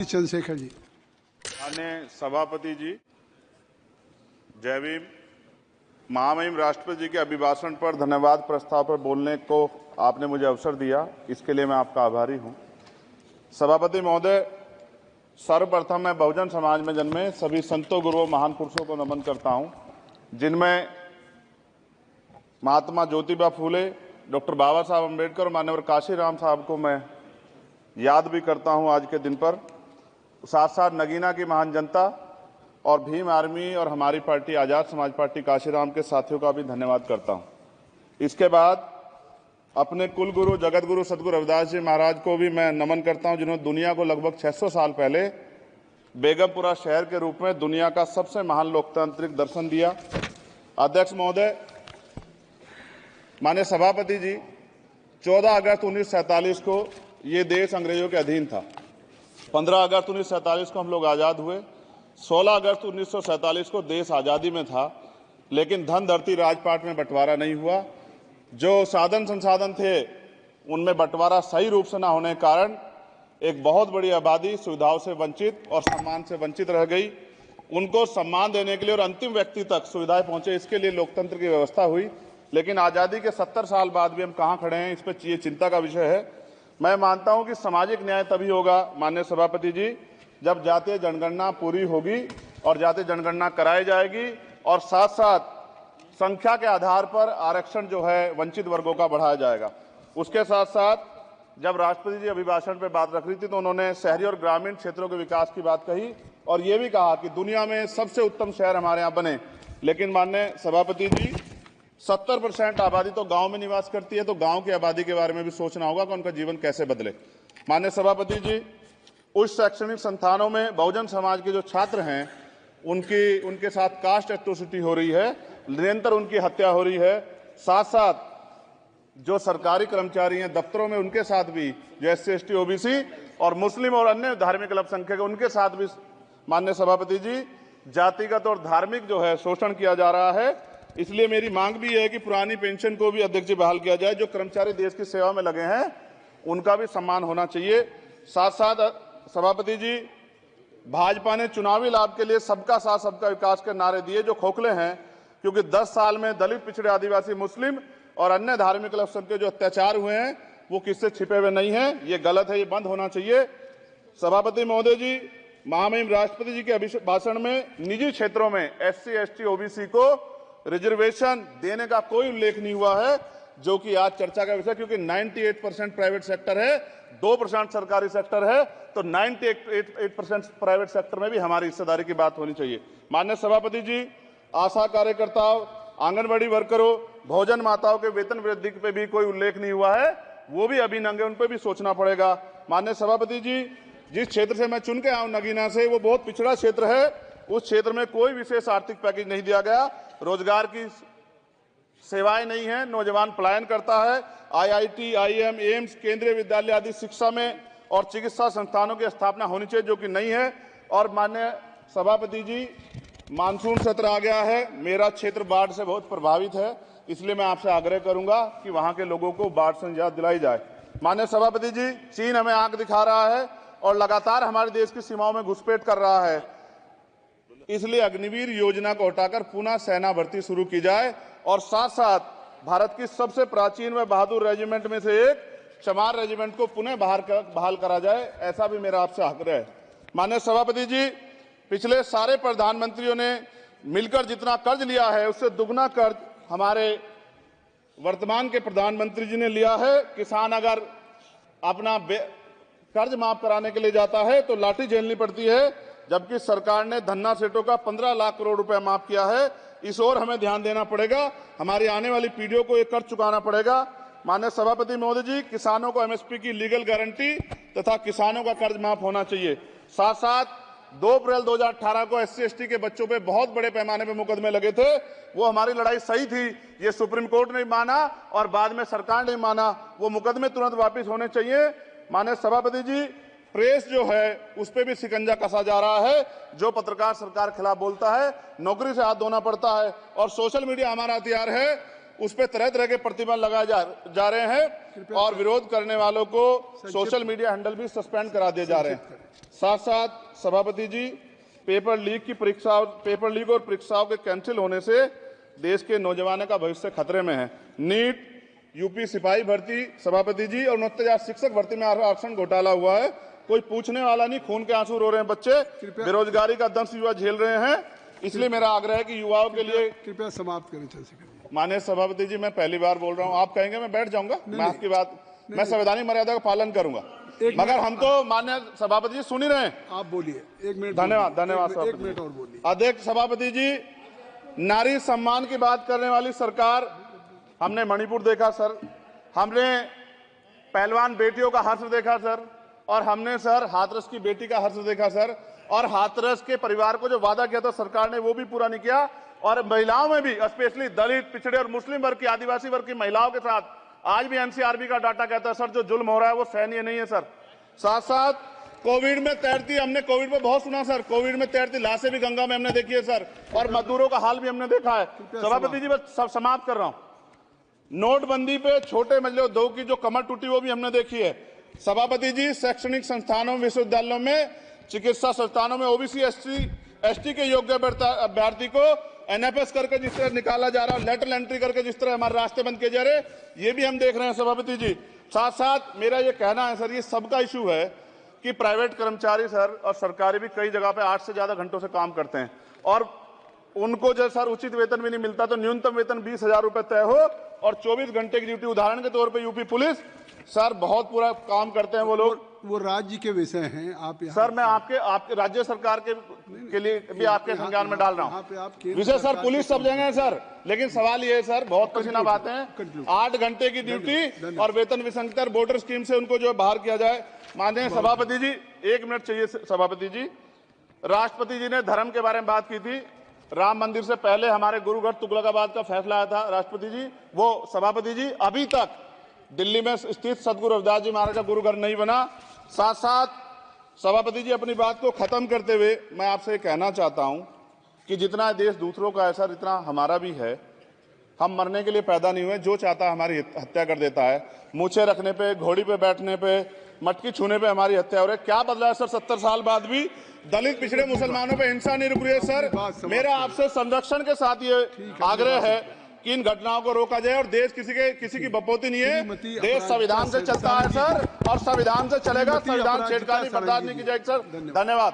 चंद्रशेखर जी। माननीय सभापति जी, जय भीम। महामहिम राष्ट्रपति जी के अभिभाषण पर धन्यवाद प्रस्ताव पर बोलने को आपने मुझे अवसर दिया, इसके लिए मैं आपका आभारी हूं। सभापति महोदय, सर्वप्रथम मैं बहुजन समाज में जन्मे सभी संतों, गुरुओं, महान पुरुषों को नमन करता हूं, जिनमें महात्मा ज्योतिबा फूले, डॉक्टर बाबा साहब अम्बेडकर और मान्यवर काशीराम साहब को मैं याद भी करता हूं आज के दिन पर। साथ साथ नगीना की महान जनता और भीम आर्मी और हमारी पार्टी आज़ाद समाज पार्टी काशीराम के साथियों का भी धन्यवाद करता हूं। इसके बाद अपने कुल गुरु जगत गुरु सदगुरु रविदास जी महाराज को भी मैं नमन करता हूं, जिन्होंने दुनिया को लगभग 600 साल पहले बेगमपुरा शहर के रूप में दुनिया का सबसे महान लोकतांत्रिक दर्शन दिया। अध्यक्ष महोदय, माननीय सभापति जी, 14 अगस्त 1947 को ये देश अंग्रेजों के अधीन था। 15 अगस्त 1947 को हम लोग आज़ाद हुए। 16 अगस्त 1947 को देश आज़ादी में था, लेकिन धन धरती राजपाट में बंटवारा नहीं हुआ। जो साधन संसाधन थे उनमें बंटवारा सही रूप से न होने के कारण एक बहुत बड़ी आबादी सुविधाओं से वंचित और सम्मान से वंचित रह गई। उनको सम्मान देने के लिए और अंतिम व्यक्ति तक सुविधाएं पहुंचे, इसके लिए लोकतंत्र की व्यवस्था हुई। लेकिन आज़ादी के 70 साल बाद भी हम कहाँ खड़े हैं, इस पर ये चिंता का विषय है। मैं मानता हूं कि सामाजिक न्याय तभी होगा माननीय सभापति जी, जब जातीय जनगणना पूरी होगी और जातीय जनगणना कराई जाएगी और साथ साथ संख्या के आधार पर आरक्षण जो है वंचित वर्गों का बढ़ाया जाएगा। उसके साथ साथ जब राष्ट्रपति जी अभिभाषण पे बात रख रही थी तो उन्होंने शहरी और ग्रामीण क्षेत्रों के विकास की बात कही और ये भी कहा कि दुनिया में सबसे उत्तम शहर हमारे यहाँ बने। लेकिन माननीय सभापति जी, 70% आबादी तो गांव में निवास करती है, तो गांव की आबादी के बारे में भी सोचना होगा कि उनका जीवन कैसे बदले। माननीय सभापति जी, उच्च शैक्षणिक संस्थानों में बहुजन समाज के जो छात्र हैं उनके साथ कास्ट एट्रोसिटी हो रही है, निरंतर उनकी हत्या हो रही है। साथ साथ जो सरकारी कर्मचारी हैं दफ्तरों में, उनके साथ भी जो SC ST OBC और मुस्लिम और अन्य धार्मिक अल्पसंख्यक, उनके साथ भी माननीय सभापति जी जातिगत और धार्मिक जो है शोषण किया जा रहा है। इसलिए मेरी मांग भी है कि पुरानी पेंशन को भी अध्यक्ष जी बहाल किया जाए। जो कर्मचारी देश की सेवा में लगे हैं उनका भी सम्मान होना चाहिए। साथ साथ सभापति जी, भाजपा ने चुनावी लाभ के लिए सबका साथ सबका विकास के नारे दिए, जो खोखले हैं, क्योंकि 10 साल में दलित, पिछड़े, आदिवासी, मुस्लिम और अन्य धार्मिक अल्पसंख्यक के जो अत्याचार हुए हैं वो किससे छिपे हुए नहीं हैं। ये गलत है, ये बंद होना चाहिए। सभापति महोदय जी, महामहिम राष्ट्रपति जी के अभिभाषण में निजी क्षेत्रों में SC ST OBC को रिजर्वेशन देने का कोई उल्लेख नहीं हुआ है, जो कि आज चर्चा का विषय, क्योंकि 98% प्राइवेट सेक्टर है, 2% सरकारी सेक्टर है, तो 98% प्राइवेट सेक्टर में भी हमारी हिस्सेदारी की बात होनी चाहिए। माननीय सभापति जी, आशा कार्यकर्ताओं, आंगनबाड़ी वर्करों, भोजन माताओं के वेतन वृद्धि पे भी कोई उल्लेख नहीं हुआ है, वो भी अभी नंगे, उन पर भी सोचना पड़ेगा। माननीय सभापति जी, जिस क्षेत्र से मैं चुन के आऊं नगीना से, वो बहुत पिछड़ा क्षेत्र है। उस क्षेत्र में कोई विशेष आर्थिक पैकेज नहीं दिया गया, रोजगार की सेवाएं नहीं है, नौजवान पलायन करता है। IIT, IIM, एम्स, केंद्रीय विद्यालय आदि शिक्षा में और चिकित्सा संस्थानों की स्थापना होनी चाहिए, जो कि नहीं है। और माननीय सभापति जी, मानसून सत्र आ गया है, मेरा क्षेत्र बाढ़ से बहुत प्रभावित है, इसलिए मैं आपसे आग्रह करूंगा कि वहां के लोगों को बाढ़ से निजात दिलाई जाए। माननीय सभापति जी, चीन हमें आंख दिखा रहा है और लगातार हमारे देश की सीमाओं में घुसपैठ कर रहा है, इसलिए अग्निवीर योजना को हटाकर पुनः सेना भर्ती शुरू की जाए और साथ साथ भारत की सबसे प्राचीन व बहादुर रेजिमेंट में से एक चमार रेजिमेंट को पुनः बहाल करा जाए, ऐसा भी मेरा आपसे आग्रह है। माननीय सभापति जी, पिछले सारे प्रधानमंत्रियों ने मिलकर जितना कर्ज लिया है उससे दुगना कर्ज हमारे वर्तमान के प्रधानमंत्री जी ने लिया है। किसान अगर अपना कर्ज माफ कराने के लिए जाता है तो लाठी झेलनी पड़ती है, जबकि सरकार ने धन्ना सेठों का 15 लाख करोड़ रुपए माफ किया है। इस ओर हमें ध्यान देना पड़ेगा, हमारी आने वाली पीढ़ियों को ये कर्ज चुकाना पड़ेगा। माननीय सभापति महोदय जी, किसानों को MSP की लीगल गारंटी तथा किसानों का कर्ज माफ होना चाहिए। साथ साथ 2 अप्रैल 2018 को SC ST के बच्चों पे बहुत बड़े पैमाने पे मुकदमे लगे थे, वो हमारी लड़ाई सही थी, ये सुप्रीम कोर्ट ने माना और बाद में सरकार ने माना, वो मुकदमे तुरंत वापिस होने चाहिए। माननीय सभापति जी, प्रेस जो है उस पर भी शिकंजा कसा जा रहा है। जो पत्रकार सरकार खिलाफ बोलता है नौकरी से हाथ धोना पड़ता है और सोशल मीडिया हमारा हथियार है, उस पर तरह तरह के प्रतिबंध लगाए जा रहे हैं और विरोध करने वालों को सोशल मीडिया हैंडल भी सस्पेंड करा दिए जा रहे हैं। साथ साथ सभापति जी, पेपर लीक और परीक्षाओं के कैंसिल होने से देश के नौजवानों का भविष्य खतरे में है। नीट, यूपी सिपाही भर्ती सभापति जी और 69,000 शिक्षक भर्ती में आरक्षण घोटाला हुआ है। कोई पूछने वाला नहीं, खून के आंसू रो रहे हैं बच्चे, बेरोजगारी का दंश युवा झेल रहे हैं। इसलिए मेरा आग्रह है कि युवाओं के लिए कृपया समाप्त करें। चंद्रशेखर, माननीय सभापति जी, मैं पहली बार बोल रहा हूं, आप कहेंगे मैं बैठ जाऊंगा, मैं आपकी बात, मैं संवैधानिक मर्यादा का पालन करूंगा, मगर हम तो माननीय सभापति जी सुन ही रहे हैं। आप बोलिए, 1 मिनट। धन्यवाद, एक मिनट और बोलिए। अध्यक्ष सभापति जी, नारी सम्मान की बात करने वाली सरकार, हमने मणिपुर देखा सर, हमने पहलवान बेटियों का हर्ष देखा सर, और हमने सर हाथरस की बेटी का हर्ष देखा सर, और हाथरस के परिवार को जो वादा किया था सरकार ने वो भी पूरा नहीं किया। और महिलाओं में भी, स्पेशली दलित, पिछड़े और मुस्लिम वर्ग की, आदिवासी वर्ग की महिलाओं के साथ आज भी एनसीआरबी का डाटा कहता है सर जो जुल्म हो रहा है वो सहनीय नहीं है सर। साथ साथ कोविड में तैरती, हमने कोविड में बहुत सुना सर, कोविड में तैरती लाशें भी गंगा में हमने देखी है सर, और मजदूरों का हाल भी हमने देखा है। सभापति जी, बस सब समाप्त कर रहा हूं। नोटबंदी पे छोटे मजले उद्योग की जो कमर टूटी वो भी हमने देखी है। सभापति जी, शैक्षणिक संस्थानों, विश्वविद्यालयों में, चिकित्सा संस्थानों में ओबीसी एसटी के योग्य अभ्यर्थी को एनएफएस करके जिस तरह निकाला जा रहा है, लेटरल एंट्री करके जिस तरह हमारे रास्ते बंद किए जा रहे, ये भी हम देख रहे हैं सभापति जी। साथ साथ मेरा ये कहना है सर, ये सबका इशू है कि प्राइवेट कर्मचारी सर और सरकारी भी कई जगह पे 8 से ज्यादा घंटों से काम करते हैं, और उनको जो सर उचित वेतन भी नहीं मिलता, तो न्यूनतम वेतन 20,000 रुपए तय हो और 24 घंटे की ड्यूटी। उदाहरण के तौर पे यूपी पुलिस सर बहुत पूरा काम करते हैं वो लोग, वो राज्य के विषय हैं। आप सर मैं आपके राज्य सरकार के लिए भी आपके संज्ञान में डाल रहा हूँ विषय सर, पुलिस सब जगह है सर, लेकिन सवाल ये है सर, बहुत पसीना बातें हैं, 8 घंटे की ड्यूटी और वेतन विसंगति, वोटर स्कीम से उनको जो बाहर किया जाए। माननीय सभापति जी, 1 मिनट चाहिए सभापति जी। राष्ट्रपति जी ने धर्म के बारे में बात की थी, राम मंदिर से पहले हमारे गुरुगढ़ तुगलकाबाद का फैसला आया था राष्ट्रपति जी, वो सभापति जी अभी तक दिल्ली में स्थित सदगुरु रविदास जी महाराज का गुरुगढ़ नहीं बना। साथ साथ सभापति जी, अपनी बात को खत्म करते हुए मैं आपसे कहना चाहता हूं कि जितना देश दूसरों का है सर, इतना हमारा भी है। हम मरने के लिए पैदा नहीं हुए, जो चाहता है हमारी हत्या कर देता है। मूछे रखने पे, घोड़ी पे बैठने पे, मटकी छूने पे हमारी हत्या हो रही है। क्या बदला है सर 70 साल बाद भी? दलित, पिछड़े, मुसलमानों पे हिंसा नहीं रुक रही है सर। मेरा आपसे संरक्षण के साथ ये आग्रह है कि इन घटनाओं को रोका जाए, और देश किसी की बपोती नहीं है, देश संविधान से चलता है सर, और संविधान से चलेगा। संविधान छेड़खानी बर्दाश्त नहीं की जाएगी सर। धन्यवाद।